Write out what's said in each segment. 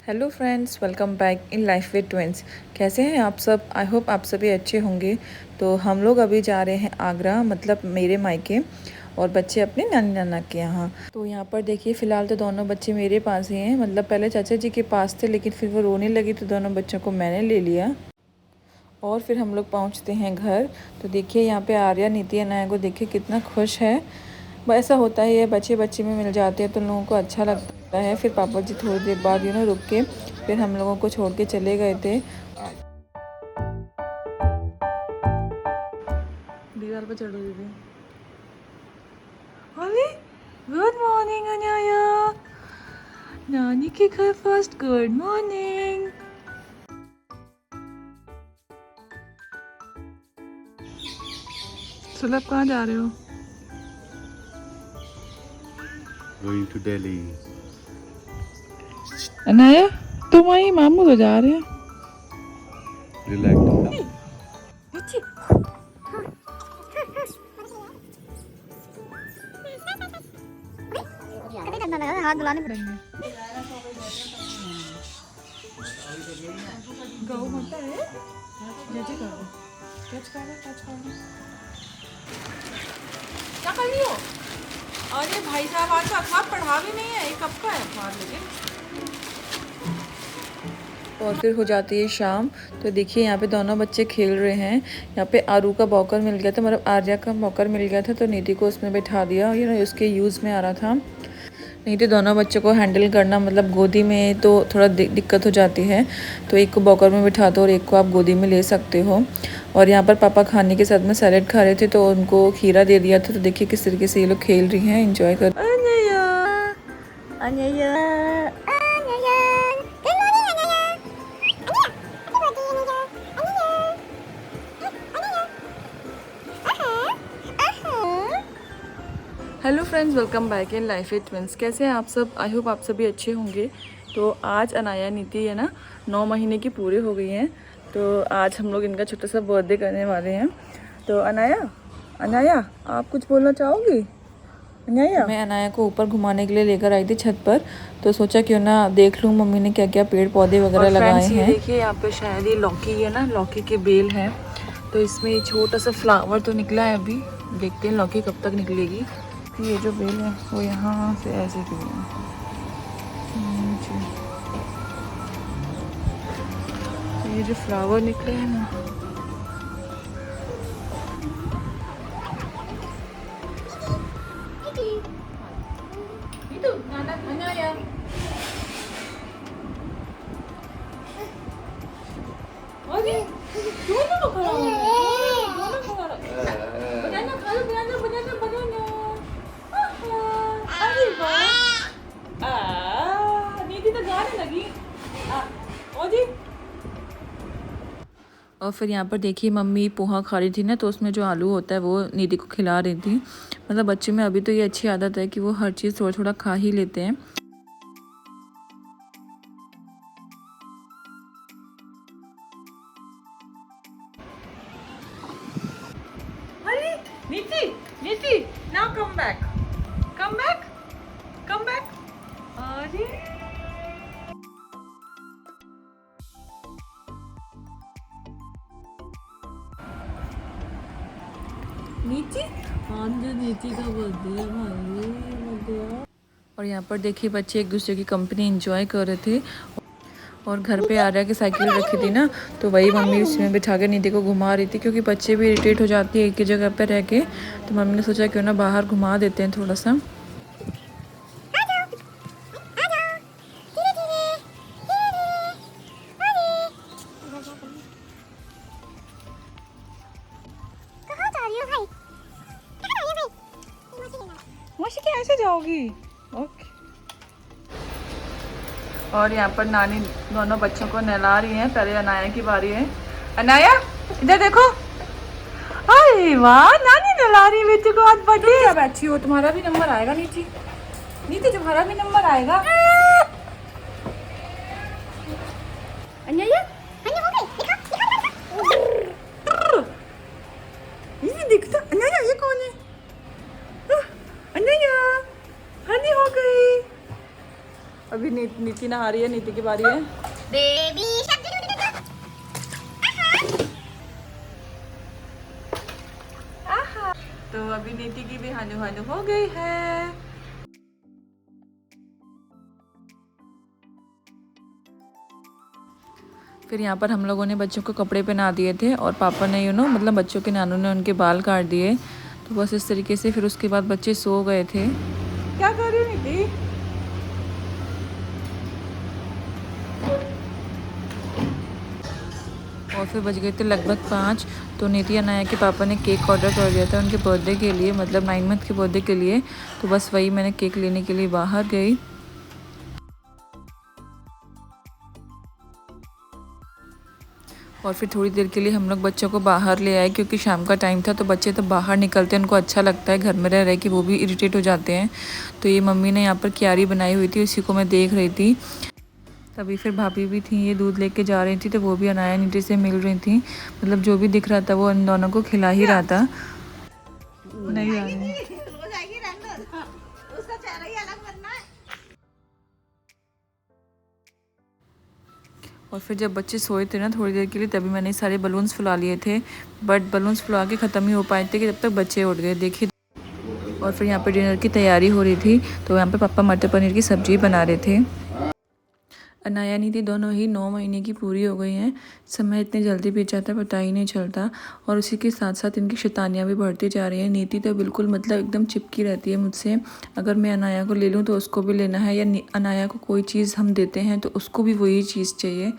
Hello friends, welcome back in life with twins. कैसे हैं आप सब? आई होप आप सभी अच्छे होंगे। तो हम लोग अभी जा रहे हैं आगरा, मतलब मेरे मायके, और बच्चे अपने नानी नाना के यहाँ। तो यहाँ पर देखिए, फ़िलहाल तो दोनों बच्चे मेरे पास ही हैं। मतलब पहले चाचा जी के पास थे, लेकिन फिर वो रोने लगी तो दोनों बच्चों को मैंने ले लिया और फिर हम लोग पहुँचते हैं घर। तो देखिए यहाँ पे आर्या, नीति, अनाया को देखिए कितना खुश है। ऐसा होता है, ये बच्चे बच्चे में मिल जाते हैं तो लोगों को अच्छा लगता है। फिर पापा जी थोड़ी देर बाद रुक के फिर हम लोगों को छोड़ के चले गए थे। दीवार पर चढ़ो दीदी। अरे गुड मॉर्निंग अनाया, नानी के घर फर्स्ट गुड मॉर्निंग। सुलभ कहाँ जा रहे हो? Going to Delhi. अनाया तुम आई, मामू तो जा रहे हैं। Relax. हाथ धुलाने पड़ेंगे। गौ माता है, जैसे कर दो, टच कर दो, टच कर दो। क्या कर रही हो? अरे भाई साहब, आज तो अखबार पढ़ा भी नहीं है, एक कब का है अखबार लेकिन। और फिर हो जाती है शाम। तो देखिए यहाँ पे दोनों बच्चे खेल रहे हैं। यहाँ पे आरू का बॉकर मिल गया था, मतलब आर्या का बॉकर मिल गया था, तो निधि को उसमें बैठा दिया। उसके यूज़ में आ रहा था। नहीं तो दोनों बच्चों को हैंडल करना, मतलब गोदी में तो थोड़ा दिक्कत हो जाती है। तो एक को बॉकर में बिठा दो और एक को आप गोदी में ले सकते हो। और यहाँ पर पापा खाने के साथ में सैलेड खा रहे थे, तो उनको खीरा दे दिया था। तो देखिए किस तरीके से ये लोग खेल रही हैं, एंजॉय कर। Hello friends, welcome back in life with twins. कैसे हैं आप सब? आई होप आप सभी अच्छे होंगे। तो आज अनाया, नीति है ना, 9 महीने की पूरे हो गई हैं। तो आज हम लोग इनका छोटा सा बर्थडे करने वाले हैं। तो अनाया, अनाया आप कुछ बोलना चाहोगी? अनाया, मैं अनाया को ऊपर घुमाने के लिए लेकर आई थी छत पर। तो सोचा क्यों ना देख लूँ मम्मी ने क्या क्या पेड़ पौधे वगैरह लगाए हैं। देखिए यहाँ पे शायद ये लौकी है ना, लौकी के बेल हैं। तो इसमें छोटा सा फ्लावर तो निकला है, अभी देखते हैं लौकी कब तक निकलेगी। ये जो बेल है वो यहाँ से ऐसे की है। ये जो फ्लावर निकले हैं ना, और फिर यहाँ पर देखिए मम्मी पोहा खा रही थी ना, तो उसमें जो आलू होता है वो निधि को खिला रही थी। मतलब बच्चे में अभी तो ये अच्छी आदत है कि वो हर चीज़ थोड़ा थोड़ा खा ही लेते हैं। अरे नीति, नीति now come back, come back, come back. अरे नीति, आज नीति का बर्थडे है भाई। और यहाँ पर देखिए बच्चे एक दूसरे की कंपनी एंजॉय कर रहे थे। और घर पे आर्या की साइकिल रखी थी ना, तो वही मम्मी उसमें बिठा के नीति को घुमा रही थी, क्योंकि बच्चे भी इरिटेट हो जाती है एक ही जगह पर रह के। तो मम्मी ने सोचा क्यों ना बाहर घुमा देते हैं थोड़ा सा। मौसी के ऐसे जाओगी? ओके। और यहाँ पर नानी दोनों बच्चों को नहला रही हैं। पहले अनाया की बारी है। अनाया इधर देखो। अरे वाह, नानी नहला रही बेटी को, आज बर्थडे। क्या बैठी हो, तुम्हारा भी नंबर आएगा नीति। नीति तुम्हारा भी नंबर आएगा। अनाया ये दिखता। अनाया ये कौन है? अनाया हनी हो गई। अभी नीति नहा रही है, नीति की बारी है। बेबी तो अभी नीति की भी हानु हानु हो गई है। फिर यहाँ पर हम लोगों ने बच्चों को कपड़े पहना दिए थे और पापा ने मतलब बच्चों के नानू ने उनके बाल काट दिए। तो बस इस तरीके से फिर उसके बाद बच्चे सो गए थे। क्या कर रही हो नीति? और फिर बज गए थे लगभग 5। तो नीति अनाया के पापा ने केक ऑर्डर कर दिया था उनके बर्थडे के लिए, मतलब 9 मंथ के बर्थडे के लिए। तो बस वही मैंने केक लेने के लिए बाहर गई। और फिर थोड़ी देर के लिए हम लोग बच्चों को बाहर ले आए क्योंकि शाम का टाइम था। तो बच्चे तो बाहर निकलते हैं, उनको अच्छा लगता है, घर में रह रहे कि वो भी इरिटेट हो जाते हैं। तो ये मम्मी ने यहाँ पर क्यारी बनाई हुई थी, उसी को मैं देख रही थी। तभी फिर भाभी भी थी, ये दूध लेके जा रही थी, तो वो भी अनाया नीति से मिल रही थी। मतलब जो भी दिख रहा था वो इन दोनों को खिला ही रहा था। नहीं आ रही और फिर जब बच्चे सोए थे ना थोड़ी देर के लिए, तभी मैंने सारे बलून्स फुला लिए थे। बट बलून्स फुला के ख़त्म ही हो पाए थे कि जब तक बच्चे उठ गए, देखिए। और फिर यहाँ पे डिनर की तैयारी हो रही थी। तो यहाँ पे पापा मटर पनीर की सब्जी बना रहे थे। अनाया नीति दोनों ही 9 महीने की पूरी हो गई हैं। समय इतने जल्दी बीत जाता है पता ही नहीं चलता। और उसी के साथ साथ इनकी शैतानियाँ भी बढ़ती जा रही हैं। नीति तो बिल्कुल मतलब एकदम चिपकी रहती है मुझसे। अगर मैं अनाया को ले लूँ तो उसको भी लेना है, या अनाया को कोई चीज़ हम देते हैं तो उसको भी वही चीज़ चाहिए।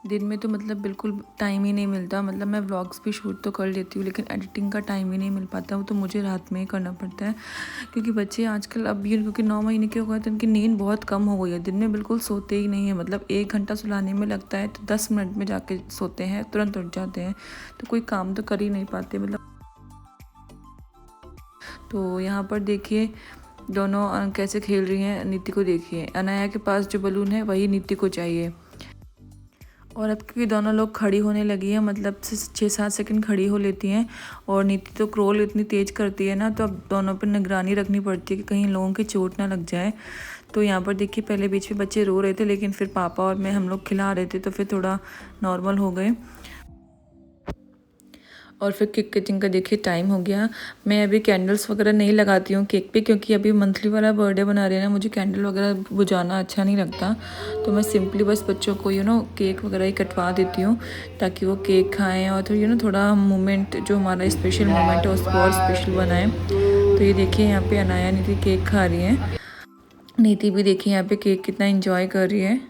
दिन में तो मतलब बिल्कुल टाइम ही नहीं मिलता। मतलब मैं व्लॉग्स भी शूट तो कर लेती हूँ लेकिन एडिटिंग का टाइम ही नहीं मिल पाता। वो तो मुझे रात में ही करना पड़ता है क्योंकि बच्चे आजकल अब ये क्योंकि 9 महीने के हो गए तो उनकी नींद बहुत कम हो गई है। दिन में बिल्कुल सोते ही नहीं है। मतलब 1 घंटा सुलाने में लगता है तो 10 मिनट में जाके सोते हैं, तुरंत उठ जाते हैं। तो कोई काम तो कर ही नहीं पाते मतलब। तो यहाँ पर देखिए दोनों कैसे खेल रही हैं। नीति को देखिए, अनाया के पास जो बलून है वही नीति को चाहिए। और अब क्योंकि दोनों लोग खड़ी होने लगी हैं, मतलब 6-7 सेकंड खड़ी हो लेती हैं। और नीति तो क्रोल इतनी तेज़ करती है ना, तो अब दोनों पर निगरानी रखनी पड़ती है कि कहीं लोगों की चोट ना लग जाए। तो यहाँ पर देखिए पहले बीच में बच्चे रो रहे थे लेकिन फिर पापा और मैं हम लोग खिला रहे थे तो फिर थोड़ा नॉर्मल हो गए। और फिर केक कटिंग का देखिए टाइम हो गया। मैं अभी कैंडल्स वगैरह नहीं लगाती हूँ केक पे क्योंकि अभी मंथली वाला बर्थडे बना रहे हैं ना, मुझे कैंडल वगैरह बुझाना अच्छा नहीं लगता। तो मैं सिंपली बस बच्चों को केक वगैरह ही कटवा देती हूँ ताकि वो केक खाएं और तो थोड़ा मोमेंट जो हमारा स्पेशल मोमेंट है उसको और स्पेशल बनाएं। तो ये देखिए यहाँ पे अनाया नीति केक खा रही है। नीति भी देखिए यहाँ पे केक कितना इंजॉय कर रही है।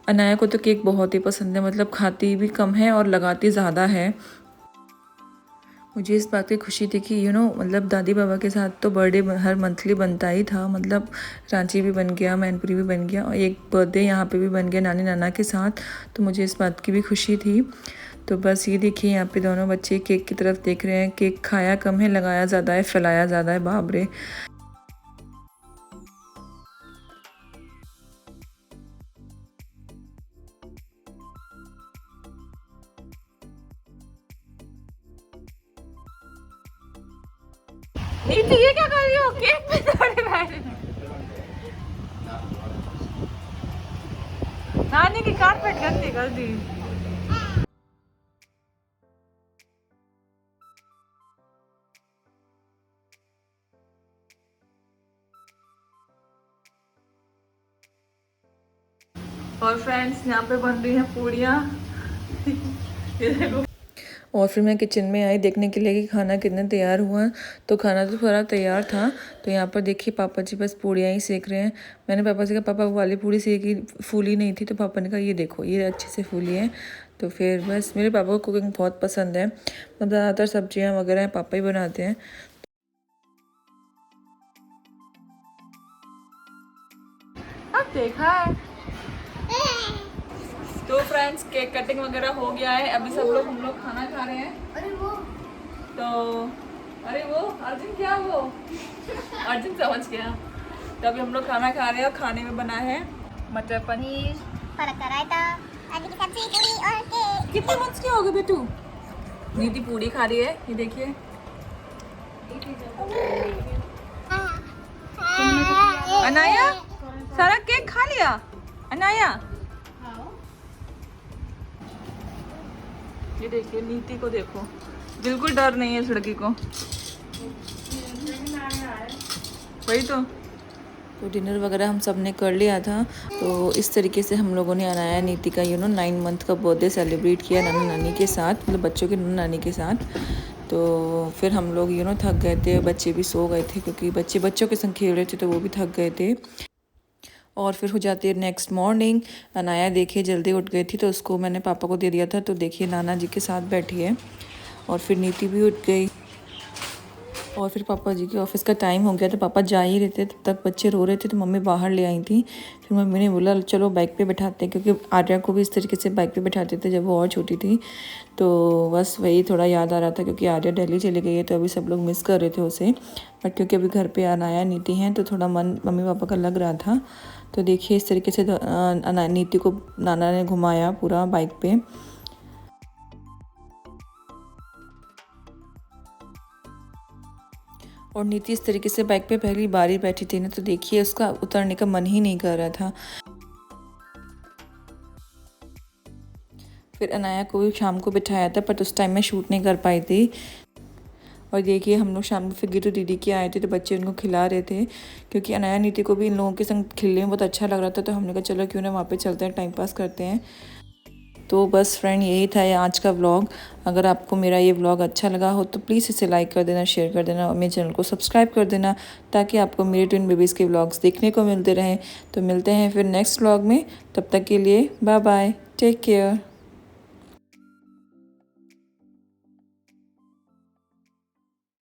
अनाया को तो केक बहुत ही पसंद है, मतलब खाती भी कम है और लगाती ज़्यादा है। मुझे इस बात की खुशी थी कि मतलब दादी बाबा के साथ तो बर्थडे हर मंथली बनता ही था। मतलब रांची भी बन गया, मैनपुरी भी बन गया और एक बर्थडे यहाँ पे भी बन गया नानी नाना के साथ। तो मुझे इस बात की भी खुशी थी। तो बस ये देखिए यहाँ पे दोनों बच्चे केक की तरफ देख रहे हैं। केक खाया कम है, लगाया ज़्यादा है, फैलाया ज़्यादा है, बाप रे। नीति ये क्या कर रही हो? केक पे थोड़ी बैठ रही हो। नानी की कारपेट गंदी कर दी। और फ्रेंड्स यहाँ पे बन रही हैं पूड़ियाँ। ये देखो। और फिर मैं किचन में आई देखने के लिए कि खाना कितना तैयार हुआ। तो खाना तो थोड़ा तैयार था। तो यहाँ पर देखिए पापा जी बस पूड़ियाँ ही सेक रहे हैं। मैंने पापा से कहा पापा वो वाली पूड़ी सेकी फूली नहीं थी, तो पापा ने कहा ये देखो ये अच्छे से फूली है। तो फिर बस मेरे पापा को कुकिंग बहुत पसंद है। मतलब ज़्यादातर सब्जियाँ वगैरह पापा ही बनाते हैं। अब देखा है। तो फ्रेंड्स केक कटिंग वगैरह हो गया है। अभी सब लोग हम लोग खाना खा रहे हैं। अरे वो अर्जुन क्या वो अर्जुन समझ गया। तो अभी हम लोग खाना खा रहे हैं और खाने में बना है मटर पनीर, पालक का रायता, आलू की सब्जी, पूरी और केक। कितने मंथ्स के हो गए बेटू? नीति पूरी खा रही है, ये देखिए। अनाया सारा केक खा लिया अनाया। ये देखिए नीति को देखो, बिल्कुल डर नहीं है इस लड़की को। वही तो डिनर वगैरह हम सब ने कर लिया था। तो इस तरीके से हम लोगों ने अनाया नीति का 9 मंथ का बर्थडे सेलिब्रेट किया नाना नानी के साथ, मतलब बच्चों के नाना नानी के साथ। तो फिर हम लोग थक गए थे, बच्चे भी सो गए थे क्योंकि बच्चों के संग खेल रहे थे तो वो भी थक गए थे। और फिर हो जाती है नेक्स्ट मॉर्निंग। अनाया देखिए जल्दी उठ गई थी तो उसको मैंने पापा को दे दिया था। तो देखिए नाना जी के साथ बैठी है। और फिर नीति भी उठ गई और फिर पापा जी के ऑफिस का टाइम हो गया तो पापा जा ही रहे थे, तब तक बच्चे रो रहे थे तो मम्मी बाहर ले आई थी। फिर मम्मी ने बोला चलो बाइक पे बैठाते हैं, क्योंकि आर्या को भी इस तरीके से बाइक पे बैठाते थे जब वो और छोटी थी। तो बस वही थोड़ा याद आ रहा था क्योंकि आर्या दिल्ली चली गई है तो अभी सब लोग मिस कर रहे थे उसे। बट क्योंकि अभी घर पर अनाया नीति हैं तो थोड़ा मन मम्मी पापा का लग रहा था। तो देखिए इस तरीके से नीति को नाना ने घुमाया पूरा बाइक पे। और नीति इस तरीके से बाइक पे पहली बार ही बैठी थी ना, तो देखिए उसका उतरने का मन ही नहीं कर रहा था। फिर अनाया को भी शाम को बिठाया था बट उस टाइम में शूट नहीं कर पाई थी। और देखिए हम लोग शाम को फिर गीतू दीदी के आए थे तो बच्चे उनको खिला रहे थे, क्योंकि अनाया नीति को भी इन लोगों के संग खेलने में बहुत अच्छा लग रहा था। तो हमने कहा चलो क्यों ना वहाँ पे चलते हैं, टाइम पास करते हैं। तो बस फ्रेंड यही था आज का व्लॉग। अगर आपको मेरा ये व्लॉग अच्छा लगा हो तो प्लीज़ इसे लाइक कर देना, शेयर कर देना और मेरे चैनल को सब्सक्राइब कर देना, ताकि आपको मेरे ट्विन बेबीज़ के व्लॉग्स देखने को मिलते रहें। तो मिलते हैं फिर नेक्स्ट व्लॉग में, तब तक के लिए बाय बाय, टेक केयर।